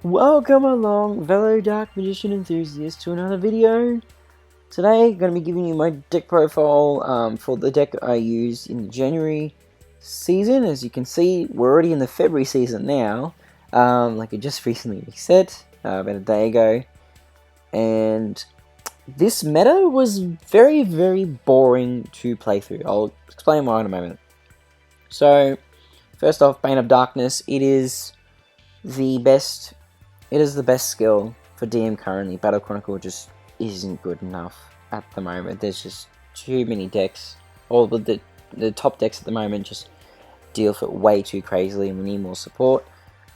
Welcome along, fellow Dark Magician enthusiasts, to another video. Today, I'm going to be giving you my deck profile for the deck I used in the January season. As you can see, we're already in the February season now, like it just recently reset, about a day ago. And this meta was very, very boring to play through. I'll explain why in a moment. So, first off, Bane of Darkness, it is the best skill for DM currently. Battle Chronicle just isn't good enough at the moment. There's just too many decks. All the top decks at the moment just deal with it way too crazily, and we need more support.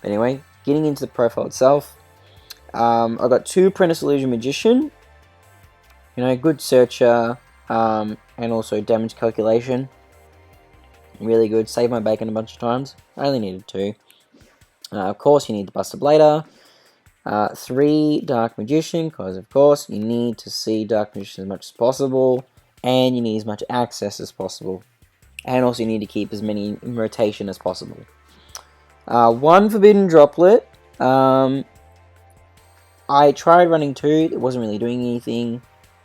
But anyway, getting into the profile itself, I've got 2 Apprentice Illusion Magician, good searcher, and also damage calculation. Really good. Saved my bacon a bunch of times. I only needed 2. Of course, you need the Buster Blader. 3 Dark Magician, because of course you need to see Dark Magician as much as possible, and you need as much access as possible, and also you need to keep as many in rotation as possible. 1 Forbidden Droplet. I tried running 2, it wasn't really doing anything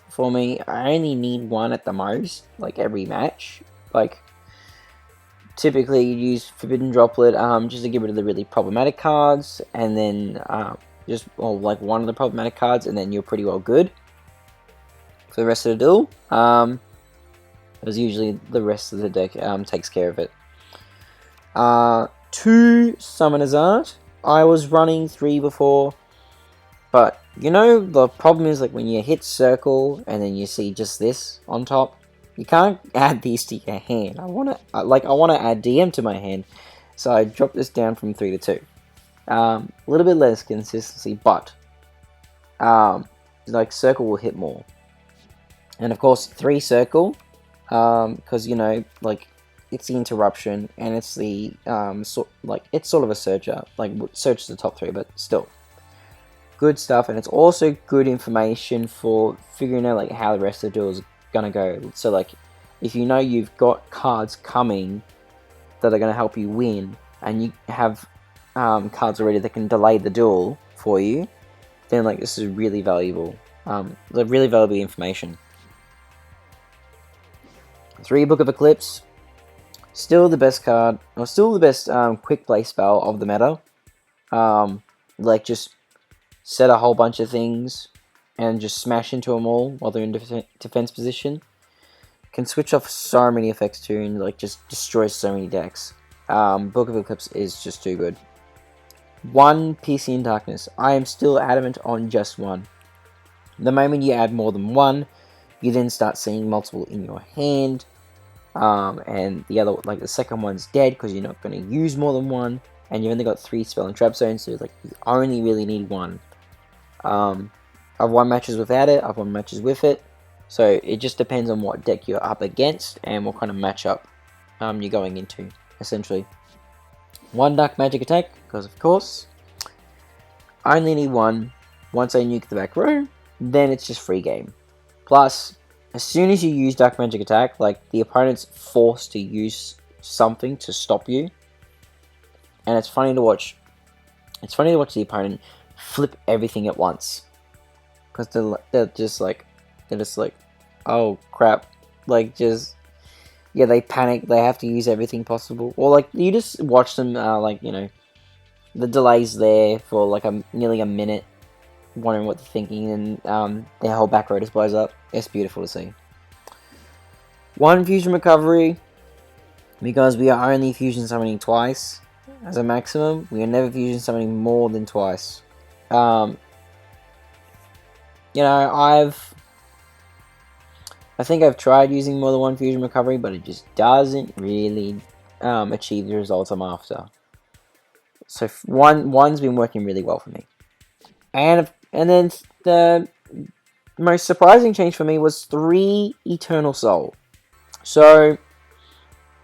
for me. I only need 1 at the most, like every match. Like, typically you use Forbidden Droplet just to get rid of the really problematic cards, and then like one of the problematic cards, and then you're pretty well good for the rest of the duel. Because usually the rest of the deck takes care of it. 2 Summoner's Art. I was running 3 before, but the problem is, like, when you hit circle and then you see just this on top, you can't add these to your hand. I want to add DM to my hand, so I dropped this down from 3 to 2. A little bit less consistency, but like circle will hit more, and of course 3 circle, because like it's the interruption, and it's the it's sort of a searcher, like searches the top 3, but still good stuff. And it's also good information for figuring out like how the rest of the duel is gonna go. So like if you've got cards coming that are gonna help you win, and you have cards already that can delay the duel for you, then like this is really valuable. Really valuable information. 3 Book of Eclipse, still the best card, or still the best quick play spell of the meta. Like, just set a whole bunch of things and just smash into them all while they're in defense position. Can switch off so many effects too, and like just destroys so many decks. Book of Eclipse is just too good. 1 PC in Darkness. I am still adamant on just 1. The moment you add more than 1, you then start seeing multiple in your hand, and the second one's dead because you're not going to use more than 1, and you've only got 3 spell and trap zones, so like you only really need 1. I've won matches without it, I've won matches with it, so it just depends on what deck you're up against and what kind of matchup you're going into, essentially. 1 Dark Magic Attack, because of course I only need 1. Once I nuke the back row, then it's just free game. Plus, as soon as you use Dark Magic Attack, like, the opponent's forced to use something to stop you, and it's funny to watch. It's funny to watch the opponent flip everything at once, because they're just like, oh crap, like, just. Yeah, they panic, they have to use everything possible. Or, like, you just watch them, the delay's there for, like, nearly a minute, wondering what they're thinking, and their whole back row just blows up. It's beautiful to see. 1 Fusion Recovery, because we are only Fusion Summoning twice as a maximum. We are never Fusion Summoning more than twice. I think I've tried using more than 1 Fusion Recovery, but it just doesn't really achieve the results I'm after. So one's been working really well for me. And then the most surprising change for me was 3 Eternal Soul. So,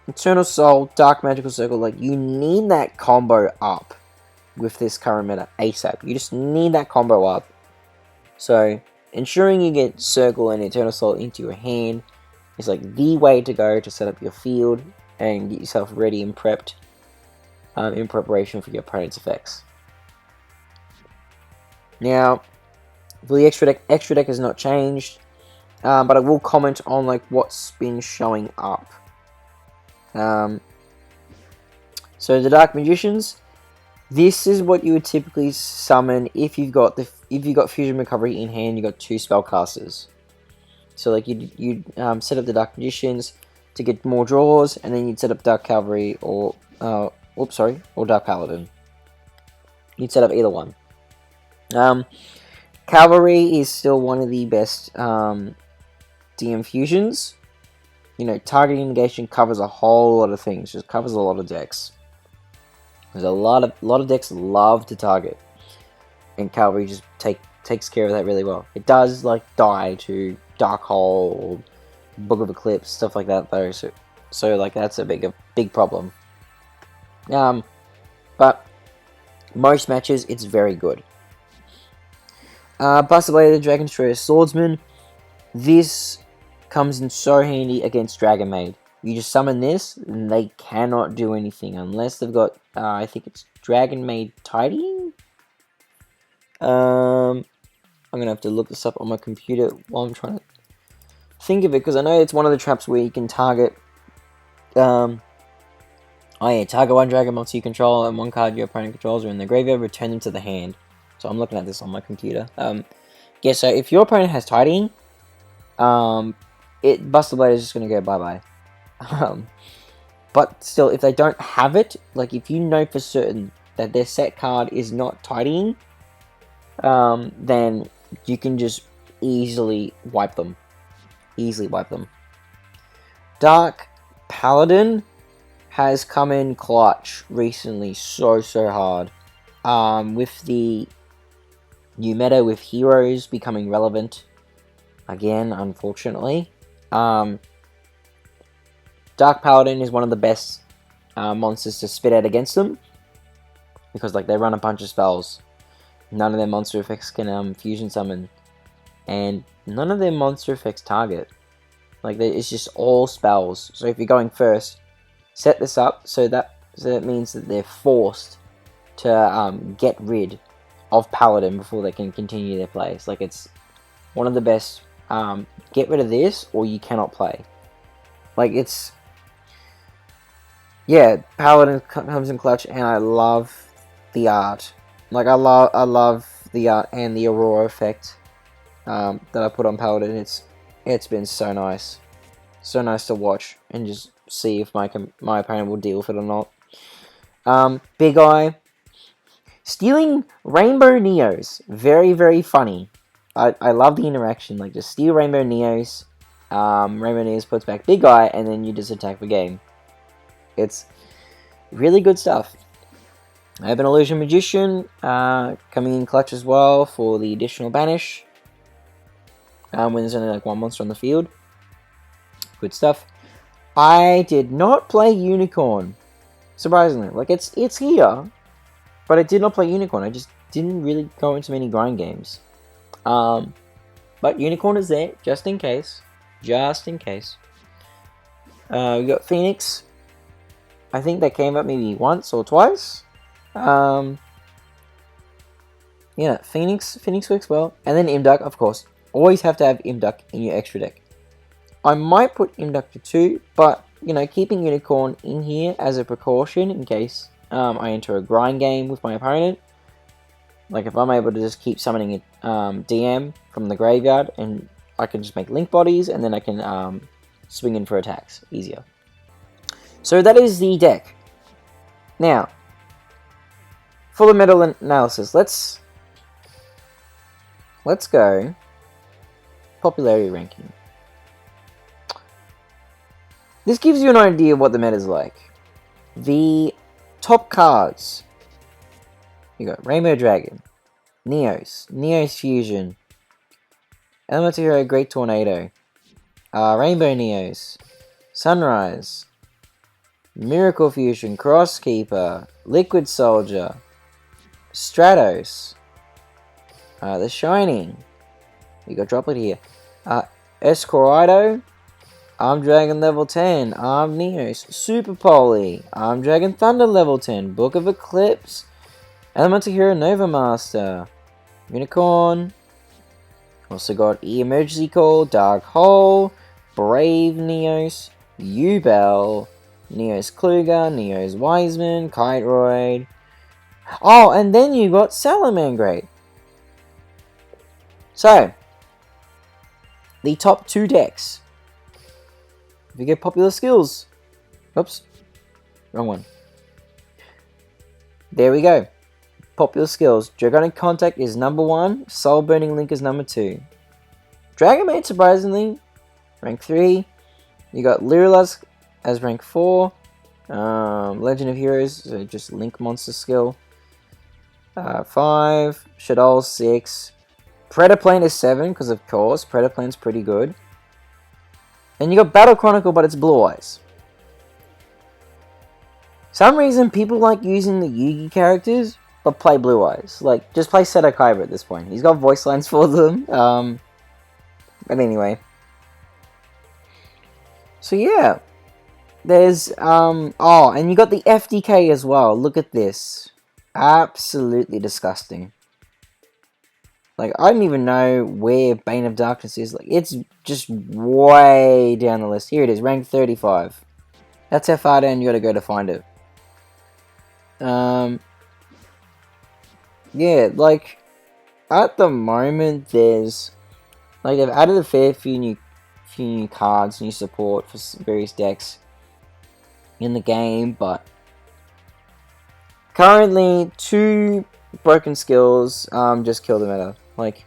Eternal Soul, Dark Magical Circle, like, you need that combo up with this current meta ASAP. You just need that combo up. So, ensuring you get Circle and Eternal Soul into your hand is like the way to go to set up your field and get yourself ready and prepped in preparation for your opponent's effects. Now, for the extra deck has not changed, but I will comment on like what's been showing up. So the Dark Magicians, this is what you would typically summon if you've got Fusion Recovery in hand. You got 2 spellcasters. So like you'd set up the Dark Magicians to get more draws, and then you'd set up Dark Cavalry or Dark Paladin. You'd set up either one. Cavalry is still one of the best DM fusions. You know, targeting negation covers a whole lot of things. Just covers a lot of decks. There's a lot of decks love to target, and Cavalry just takes care of that really well. It does like die to Dark Hole or Book of Eclipse, stuff like that though. So like that's a big problem. But most matches it's very good. Buster Dragon Destroyer Swordsman. This comes in so handy against Dragon Maid. You just summon this, and they cannot do anything unless they've got, I think it's Dragon Maid Tidying? I'm going to have to look this up on my computer while I'm trying to think of it, because I know it's one of the traps where you can target, target one dragon monster you control, and one card your opponent controls are in the graveyard, return them to the hand. So I'm looking at this on my computer. Yeah, so if your opponent has Tidying, Buster Blade is just going to go bye-bye. But still, if they don't have it, like if you know for certain that their set card is not Tidying, then you can just easily wipe them. Dark Paladin has come in clutch recently, so hard. With the new meta with heroes becoming relevant again, unfortunately. Dark Paladin is one of the best monsters to spit out against them, because like they run a bunch of spells. None of their monster effects can fusion summon, and none of their monster effects target. Like it's just all spells. So if you're going first, set this up so that means that they're forced to get rid of Paladin before they can continue their plays. Like it's one of the best. Get rid of this, or you cannot play. Like it's. Yeah, Paladin comes in clutch, and I love the art. Like I love the art and the Aurora effect that I put on Paladin. It's been so nice to watch and just see if my opponent will deal with it or not. Big Eye stealing Rainbow Neos, very funny. I love the interaction. Like just steal Rainbow Neos. Rainbow Neos puts back Big Eye, and then you just attack the game. It's really good stuff. I have an Illusion Magician coming in clutch as well for the additional banish. When there's only like one monster on the field. Good stuff. I did not play Unicorn. Surprisingly. Like it's here. But I did not play Unicorn. I just didn't really go into many grind games. But Unicorn is there, just in case. We got Phoenix. I think they came up maybe once or twice. Yeah, Phoenix works well. And then Imduck, of course. Always have to have Imduck in your extra deck. I might put Imduck to 2, but, you know, keeping Unicorn in here as a precaution in case I enter a grind game with my opponent. Like, if I'm able to just keep summoning it, DM from the graveyard, and I can just make link bodies, and then I can swing in for attacks easier. So that is the deck. Now, for the meta analysis, let's go popularity ranking. This gives you an idea of what the meta is like. The top cards. You got Rainbow Dragon, Neos Fusion, Elemental Hero Great Tornado, Rainbow Neos, Sunrise, Miracle Fusion, Crosskeeper, Liquid Soldier, Stratos, The Shining, you got Droplet here, Escorido, Armed Dragon level 10, Armed Neos, Super Poly, Armed Dragon Thunder level 10, Book of Eclipse, Elemental Hero Nova Master, Unicorn. Also got Emergency Call, Dark Hole, Brave Neos, Ubel, Neos Kluger, Neos Wiseman, Kiteroid. Oh, and then you got Salamangreat. So, the top 2 decks. If you get popular skills. Oops. Wrong one. There we go. Popular skills. Dragonic Contact is number 1. Soul Burning Link is number 2. Dragon Maid, surprisingly, rank 3. You got Lyrillus as rank 4. Legend of Heroes, so just Link monster skill. 5. Shadol 6. Predaplane is 7, because of course, Predaplane's pretty good. And you got Battle Chronicle, but it's Blue Eyes. Some reason people like using the Yugi characters, but play Blue Eyes. Like, just play Seto Kaiba at this point. He's got voice lines for them. But anyway. So yeah. There's, oh, and you got the FDK as well. Look at this. Absolutely disgusting. Like, I don't even know where Bane of Darkness is. Like, it's just way down the list. Here it is, rank 35. That's how far down you gotta go to find it. Yeah, like, at the moment, there's, like, they've added a fair few new cards, new support for various decks in the game, but currently, 2 broken skills, just kill the meta. Like,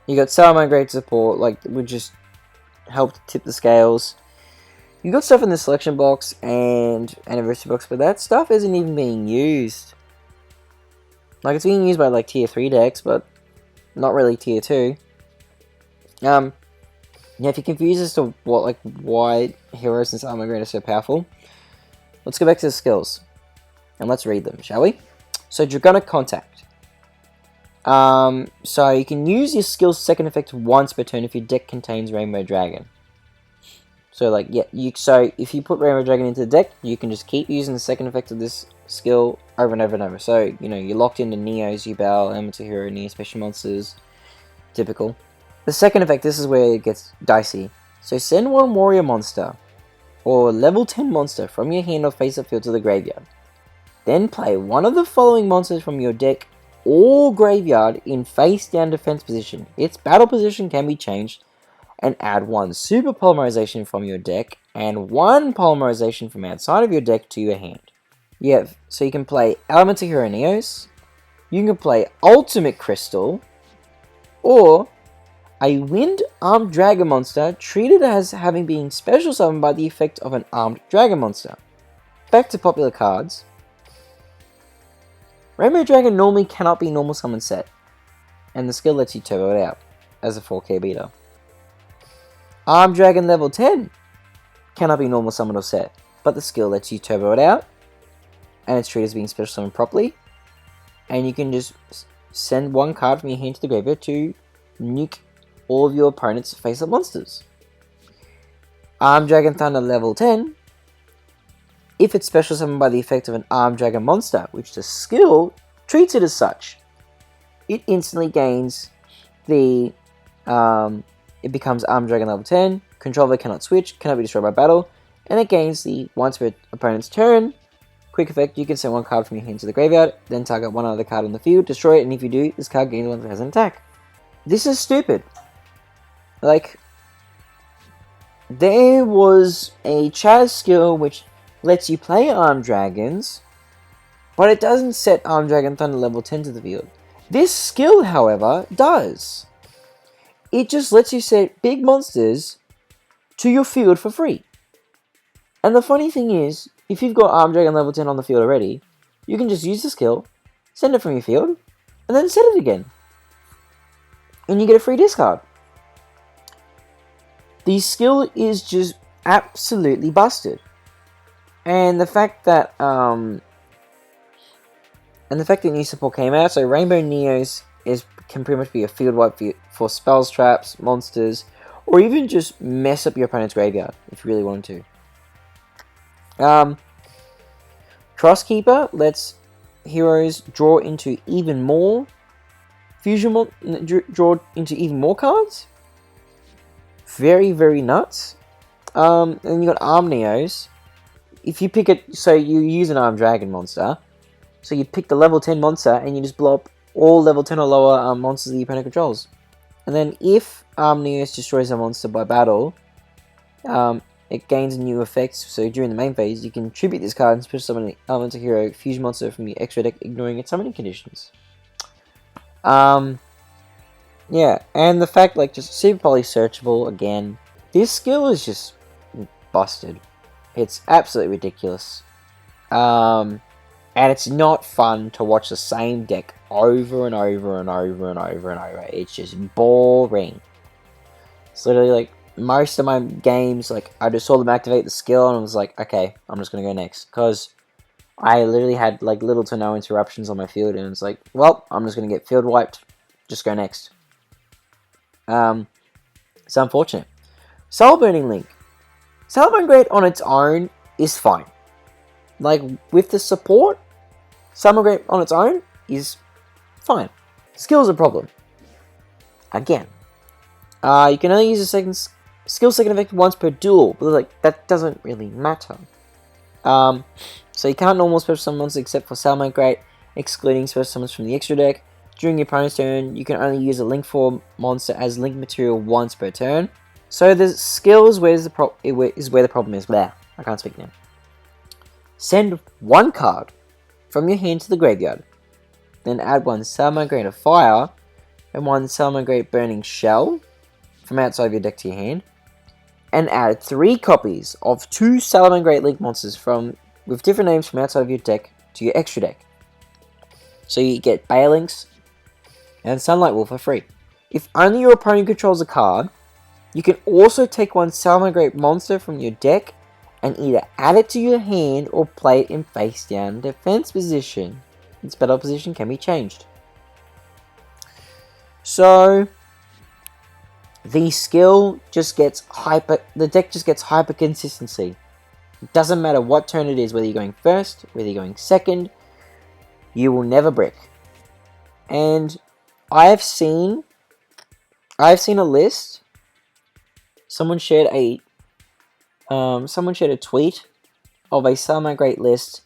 you got Salamangreat support, like, would just help to tip the scales. You got stuff in the selection box and anniversary box, but that stuff isn't even being used. Like, it's being used by, like, tier 3 decks, but not really tier 2. Yeah, if you're confused as to what, like, why Heroes and Salamangreat are so powerful, let's go back to the skills. And let's read them, shall we? So, Dragonic Contact. So you can use your skill's second effect once per turn if your deck contains Rainbow Dragon. So, like, yeah, so if you put Rainbow Dragon into the deck, you can just keep using the second effect of this skill over and over and over. So, you know, you're locked into Neos, Ubel, Elemental Hero, Neo Special Monsters. Typical. The second effect, this is where it gets dicey. So, send one Warrior Monster, or level 10 monster from your hand or face-up field to the graveyard. Then play one of the following monsters from your deck or graveyard in face-down defense position. Its battle position can be changed, and add 1 super polymerization from your deck and 1 polymerization from outside of your deck to your hand. Yeah, so you can play Elemental Hero Neos, you can play Ultimate Crystal, or a Wind Armed Dragon Monster treated as having been special summoned by the effect of an Armed Dragon Monster. Back to popular cards. Rainbow Dragon normally cannot be normal summon set, and the skill lets you turbo it out as a 4k beater. Armed Dragon level 10 cannot be normal summon or set, but the skill lets you turbo it out, and it's treated as being special summoned properly, and you can just send 1 card from your hand to the graveyard to nuke all of your opponent's face-up monsters. Armed Dragon Thunder level 10, if it's special summoned by the effect of an Armed Dragon monster, which the skill treats it as such, it instantly gains the, it becomes Armed Dragon level 10, controller cannot switch, cannot be destroyed by battle, and it gains the once per opponent's turn. Quick effect, you can send 1 card from your hand to the graveyard, then target 1 other card on the field, destroy it, and if you do, this card gains 1 that has an attack. This is stupid. Like, there was a Chaz skill which lets you play Armed Dragons, but it doesn't set Armed Dragon Thunder level 10 to the field. This skill, however, does. It just lets you set big monsters to your field for free. And the funny thing is, if you've got Armed Dragon level 10 on the field already, you can just use the skill, send it from your field, and then set it again. And you get a free discard. The skill is just absolutely busted. And the fact that new support came out, so Rainbow Neos can pretty much be a field wipe for spells, traps, monsters, or even just mess up your opponent's graveyard if you really wanted to. Crosskeeper lets heroes draw into even more draw into even more cards. Very, very nuts. And you got Arm Neos. If you pick it, so you use an Arm Dragon monster. So you pick the level 10 monster and you just blow up all level 10 or lower monsters that your opponent controls. And then if Arm Neos destroys a monster by battle, it gains new effects. So during the main phase, you can tribute this card and special summon an elemental hero fusion monster from your extra deck, ignoring its summoning conditions. Yeah, and the fact, like, just super poly searchable again. This skill is just busted. It's absolutely ridiculous. And it's not fun to watch the same deck over and over and over and over and over. It's just boring. It's literally like most of my games, like I just saw them activate the skill and I was like, okay, I'm just gonna go next, because I literally had like little to no interruptions on my field, and it's like, well, I'm just gonna get field wiped. Just go next. It's unfortunate. Soul Burning Link. Salamangreat on its own is fine. Like, with the support, Salamangreat on its own is fine. Skill's a problem. Again. You can only use a skill second effect once per duel, but like, that doesn't really matter. So you can't normal special summon monsters except for Salamangreat, excluding special summons from the extra deck. During your opponent's turn, you can only use a link form monster as link material once per turn. So the skills where the problem is. Blah, I can't speak now. Send one card from your hand to the graveyard. Then add one Salamangreat of Fire and one Salamangreat Burning Shell from outside of your deck to your hand. And add 3 copies of 2 Salamangreat Link monsters with different names from outside of your deck to your extra deck. So you get Balinks and Sunlight Wolf for free. If only your opponent controls a card, you can also take one Salamangreat monster from your deck and either add it to your hand or play it in face down defense position. Its battle position can be changed. So the skill just gets the deck just gets hyper consistency. It doesn't matter what turn it is, whether you're going first, whether you're going second, you will never brick. And I've seen a list. Someone shared a tweet of a Salamangreat list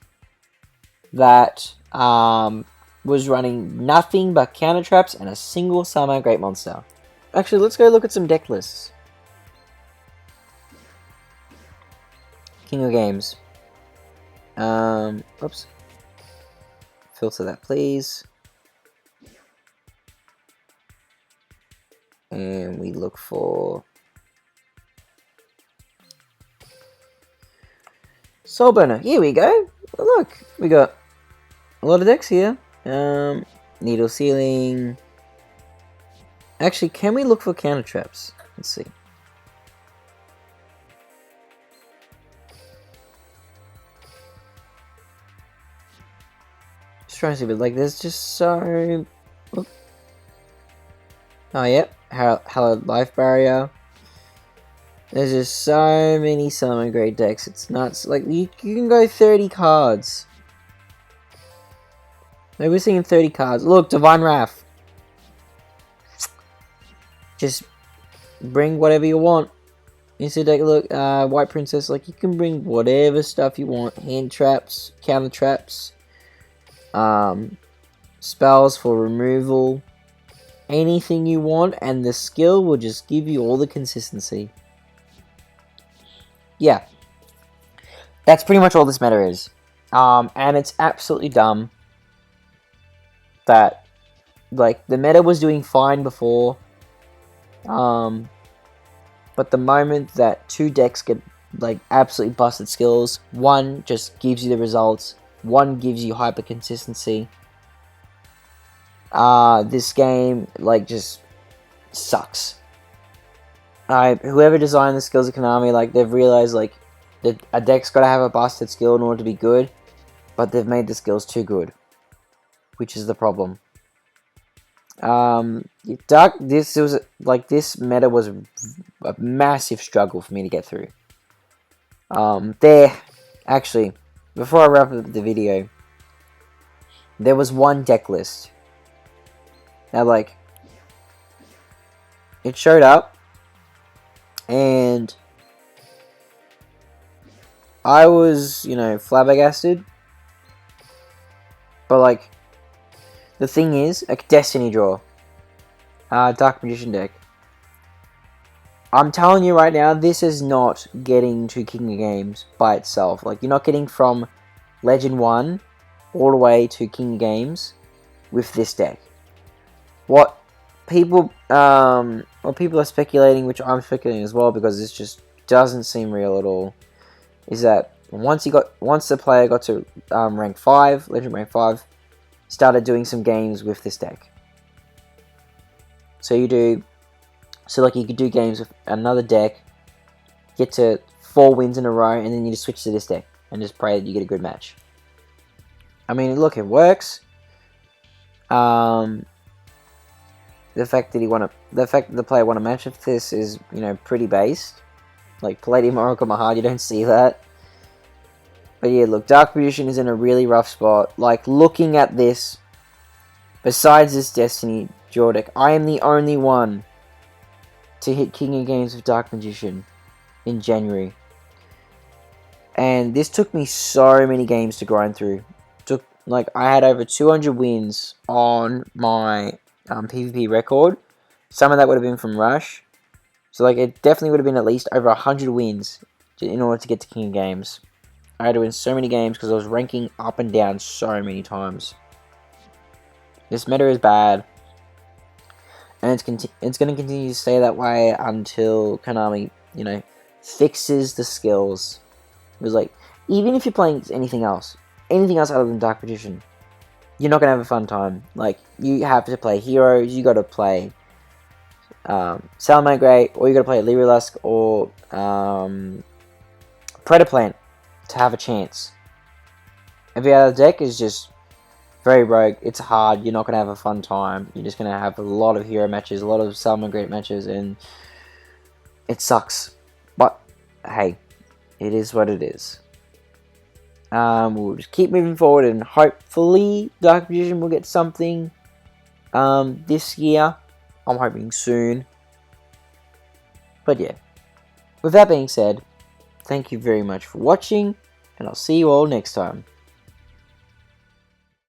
that was running nothing but counter traps and a single Salamangreat monster. Actually, let's go look at some deck lists. King of Games. Oops. Filter that, please. And we look for Soul Burner. Here we go. Look, we got a lot of decks here. Needle Ceiling. Actually, can we look for counter traps? Let's see. Just trying to see, but like, there's just so. Oh, yep. Hallowed Life Barrier. There's just so many Salamangreat decks. It's nuts. Like, you can go 30 cards. Maybe we're seeing 30 cards. Look, Divine Wrath. Just bring whatever you want. Instant deck, look, White Princess, like, you can bring whatever stuff you want. Hand traps, counter traps, spells for removal. Anything you want, and the skill will just give you all the consistency. Yeah. That's pretty much all this meta is. And it's absolutely dumb that, like, the meta was doing fine before. But the moment that 2 decks get, like, absolutely busted skills, one just gives you the results, one gives you hyper consistency. This game, like, just sucks. Whoever designed the skills of Konami, like, they've realized, like, that a deck's gotta have a busted skill in order to be good, but they've made the skills too good, which is the problem. This meta was a massive struggle for me to get through. Actually, before I wrap up the video, there was one deck list Now, like, it showed up, and I was, you know, flabbergasted. But, like, the thing is, a Destiny draw. Dark Magician deck. I'm telling you right now, this is not getting to King of Games by itself. Like, you're not getting from Legend 1 all the way to King of Games with this deck. What people are speculating, which I'm speculating as well, because this just doesn't seem real at all, is that once the player got to rank 5, Legend rank 5, started doing some games with this deck. So like you could do games with another deck, get to 4 wins in a row, and then you just switch to this deck and just pray that you get a good match. I mean, look, it works. The fact that the player won a match with this is, you know, pretty based. Like Palladium Oracle Mahad, you don't see that. But yeah, look, Dark Magician is in a really rough spot. Like, looking at this, besides this Destiny draw deck, I am the only one to hit King of Games with Dark Magician in January. And this took me so many games to grind through. Like, I had over 200 wins on my PvP record. Some of that would have been from Rush. So, like, it definitely would have been at least over 100 wins in order to get to King of Games. I had to win so many games because I was ranking up and down so many times. This meta is bad. And it's going to continue to stay that way until Konami, you know, fixes the skills. It was like, even if you're playing anything else other than Dark Magician, you're not going to have a fun time. Like, you have to play heroes, you got to play Salamangreat, or you got to play Lyrilusk or Predaplant to have a chance. Every other deck is just very rogue. It's hard. You're not going to have a fun time. You're just going to have a lot of hero matches, a lot of Salamangreat matches, and it sucks. But, hey, it is what it is. We'll just keep moving forward, and hopefully Dark Magician will get something this year. I'm hoping soon. But yeah, with that being said, thank you very much for watching, and I'll see you all next time.